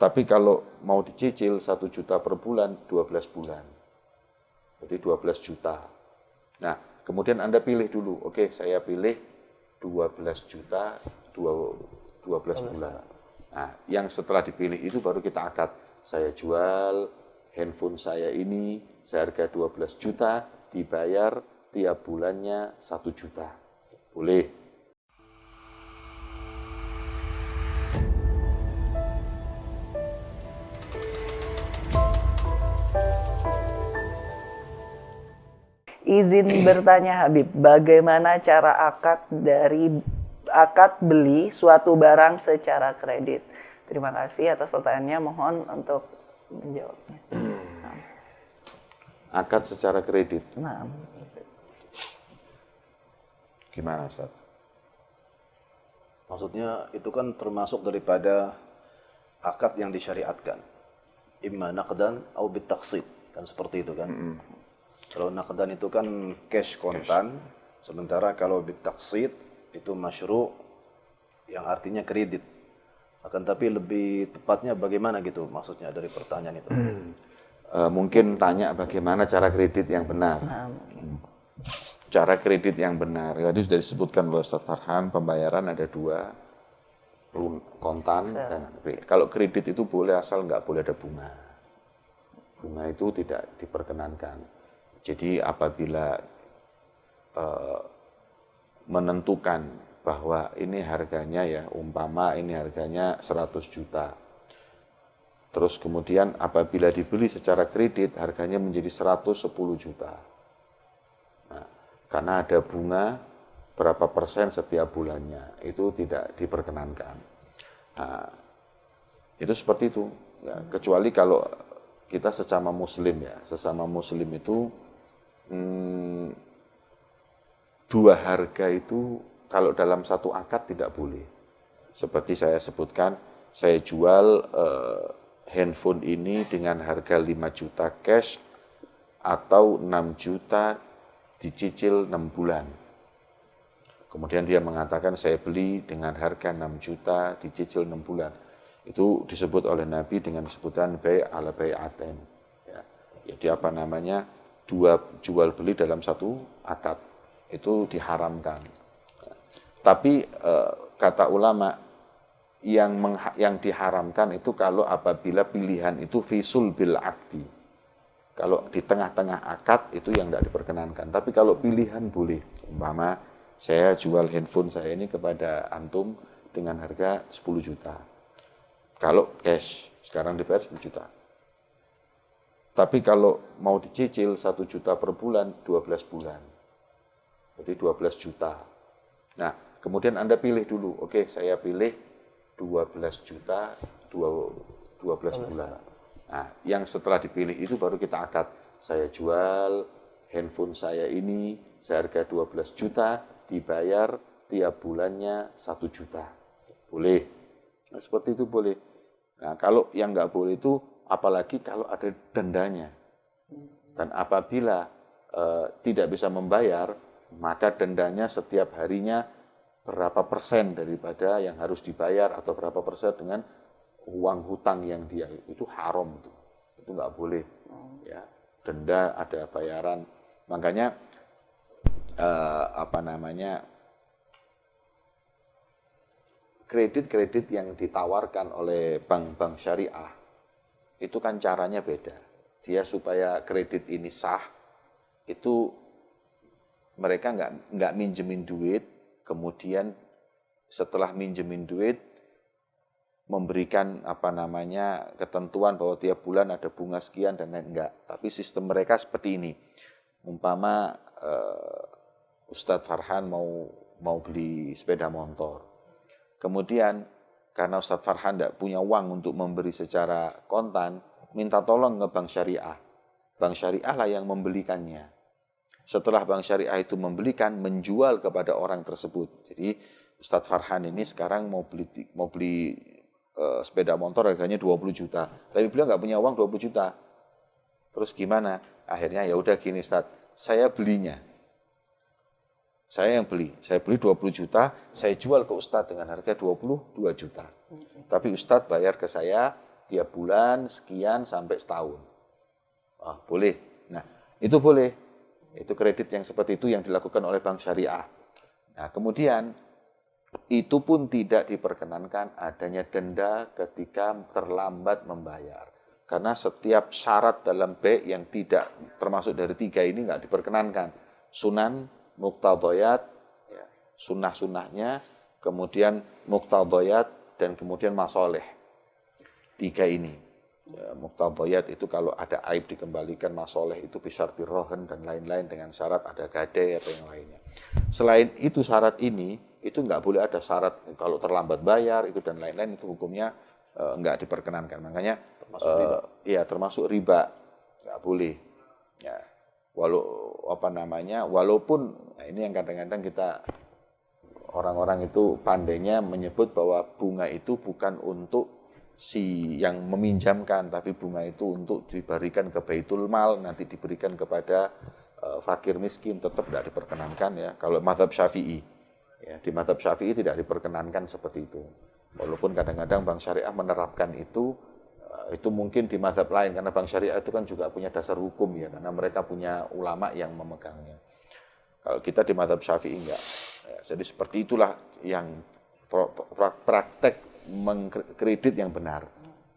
Tapi kalau mau dicicil 1 juta per bulan, 12 bulan. Jadi 12 juta. Nah, kemudian Anda pilih dulu. Oke, saya pilih 12 juta 12 bulan. Nah, yang setelah dipilih itu baru kita akad. Saya jual handphone saya ini seharga 12 juta, dibayar tiap bulannya 1 juta. Boleh. Izin bertanya Habib, bagaimana cara akad beli suatu barang secara kredit? Terima kasih atas pertanyaannya, mohon untuk menjawabnya. Akad secara kredit. Nah, Gimana, Ustaz? Maksudnya itu kan termasuk daripada akad yang disyariatkan. Imma naqdan atau bitaqsid, kan seperti itu kan. Kalau naqdan itu kan cash kontan, sementara kalau bitaqsid itu masyru' yang artinya kredit. Akan tapi lebih tepatnya bagaimana gitu maksudnya dari pertanyaan itu? Mungkin tanya bagaimana cara kredit yang benar. Cara kredit yang benar. Tadi sudah disebutkan oleh Ustaz Farhan, pembayaran ada 2, kontan dan kredit. Kalau kredit itu boleh asal nggak boleh ada bunga. Bunga itu tidak diperkenankan. Jadi apabila menentukan bahwa ini harganya ya, umpama ini harganya 100 juta. Terus kemudian apabila dibeli secara kredit harganya menjadi 110 juta. Nah, karena ada bunga berapa persen setiap bulannya, itu tidak diperkenankan. Nah, itu seperti itu. Ya, kecuali kalau kita sesama muslim ya, sesama muslim itu dua harga itu kalau dalam satu akad tidak boleh. Seperti saya sebutkan, saya jual handphone ini dengan harga 5 juta cash atau 6 juta dicicil 6 bulan. Kemudian dia mengatakan saya beli dengan harga 6 juta dicicil 6 bulan. Itu disebut oleh Nabi dengan sebutan bai' ala bai'atain. Ya. Jadi apa namanya? Dua jual beli dalam satu akad. Itu diharamkan. Tapi kata ulama yang diharamkan itu kalau apabila pilihan itu fisul bil akdi. Kalau di tengah-tengah akad itu yang tidak diperkenankan. Tapi kalau pilihan boleh. Umpama saya jual handphone saya ini kepada antum dengan harga 10 juta. Kalau cash, sekarang dibayar 10 juta. Tapi kalau mau dicicil 1 juta per bulan, 12 bulan. Jadi 12 juta. Nah, kemudian Anda pilih dulu. Oke, saya pilih 12 juta 12 bulan. Nah, yang setelah dipilih itu baru kita akad. Saya jual handphone saya ini seharga 12 juta, dibayar tiap bulannya 1 juta. Boleh. Nah, seperti itu boleh. Nah, kalau yang nggak boleh itu, apalagi kalau ada dendanya. Dan apabila tidak bisa membayar, maka dendanya setiap harinya berapa persen daripada yang harus dibayar atau berapa persen dengan uang hutang yang dia itu haram itu nggak boleh ya, denda ada bayaran. Makanya kredit yang ditawarkan oleh bank-bank syariah itu kan caranya beda. Dia supaya kredit ini sah itu mereka nggak minjemin duit, kemudian setelah minjemin duit memberikan ketentuan bahwa tiap bulan ada bunga sekian dan lain enggak. Tapi sistem mereka seperti ini. Umpama Ustadz Farhan mau beli sepeda motor. Kemudian karena Ustadz Farhan tidak punya uang untuk memberi secara kontan, minta tolong ke bank syariah. Bank syariah lah yang membelikannya. Setelah bank syariah itu membelikan, menjual kepada orang tersebut. Jadi Ustadz Farhan ini sekarang mau beli sepeda motor harganya 20 juta. Tapi beliau nggak punya uang 20 juta. Terus gimana? Akhirnya ya udah gini Ustadz, saya belinya. Saya yang beli. Saya beli 20 juta, saya jual ke Ustadz dengan harga 22 juta. Tapi Ustadz bayar ke saya setiap bulan sekian sampai setahun. Boleh. Nah, itu boleh. Itu kredit yang seperti itu yang dilakukan oleh bank syariah. Nah, kemudian itu pun tidak diperkenankan adanya denda ketika terlambat membayar. Karena setiap syarat dalam B yang tidak termasuk dari 3 ini nggak diperkenankan. Sunan, muqtadayat, ya, sunnah-sunnahnya, kemudian muqtadayat, dan kemudian masoleh. 3 ini. Ya, muqtadayat itu kalau ada aib dikembalikan, masoleh itu bisyarti rohen dan lain-lain dengan syarat ada gadai atau yang lainnya. Selain itu syarat ini, itu nggak boleh ada syarat kalau terlambat bayar itu dan lain-lain, itu hukumnya nggak diperkenankan. Makanya termasuk riba. Ya, termasuk riba, nggak boleh. Ya, walaupun nah ini yang kadang-kadang kita orang-orang itu pandainya menyebut bahwa bunga itu bukan untuk si yang meminjamkan, tapi bunga itu untuk diberikan ke Baitul Mal, nanti diberikan kepada fakir miskin, tetap tidak diperkenankan ya. Kalau mazhab Syafi'i, ya, di mazhab Syafi'i tidak diperkenankan seperti itu. Walaupun kadang-kadang bank syariah menerapkan itu mungkin di mazhab lain, karena bank syariah itu kan juga punya dasar hukum ya, karena mereka punya ulama yang memegangnya. Kalau kita di mazhab Syafi'i enggak. Ya, jadi seperti itulah yang praktek mengkredit yang benar.